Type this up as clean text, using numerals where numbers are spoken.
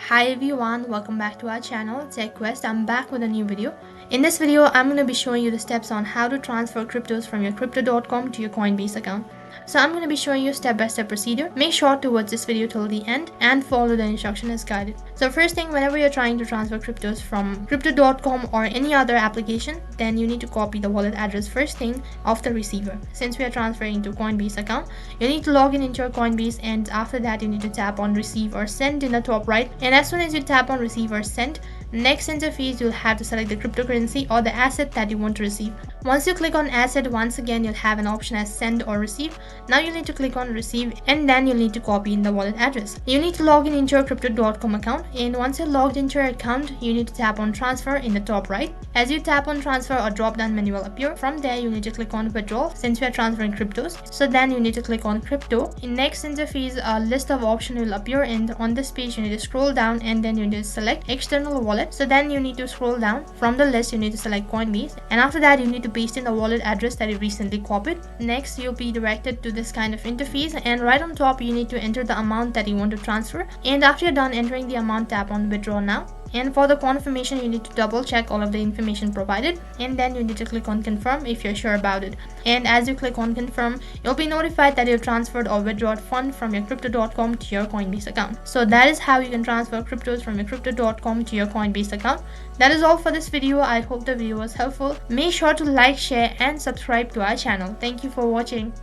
Hi everyone, welcome back to our channel TechQuest. I'm back with a new video. In this video, I'm going to be showing you the steps on how to transfer cryptos from your crypto.com to your Coinbase account. So I'm going to be showing you step-by-step procedure. Make sure to watch this video till the end and follow the instruction as guided. So first thing, whenever you're trying to transfer cryptos from crypto.com or any other application, then you need to copy the wallet address first thing of the receiver. Since we are transferring to Coinbase account, you need to log in into your Coinbase, and after that you need to tap on receive or send in the top right. And as soon as you tap on receive or send, next interface you'll have to select the cryptocurrency or the asset that you want to receive. Once you click on asset, once again you'll have an option as send or receive. Now you need to click on receive, and then you'll need to copy in the wallet address. You need to log in into your crypto.com account, and once you're logged into your account, you need to tap on transfer in the top right. As you tap on transfer, a drop down menu will appear. From there you need to click on withdraw since we are transferring cryptos. So then you need to click on crypto. In next interface, a list of options will appear, and on this page you need to scroll down and then you need to select external wallet. So then you need to scroll down from the list, you need to select Coinbase, and after that you need to paste in the wallet address that you recently copied. Next you'll be directed to this kind of interface, and right on top you need to enter the amount that you want to transfer, and after you're done entering the amount, tap on withdraw now. And for the confirmation, you need to double check all of the information provided, and then you need to click on confirm if you're sure about it. And as you click on confirm, you'll be notified that you've transferred or withdrawn fund from your crypto.com to your Coinbase account. So that is how you can transfer cryptos from your crypto.com to your Coinbase account. That is all for this video. I hope the video was helpful. Make sure to like, share and subscribe to our channel. Thank you for watching.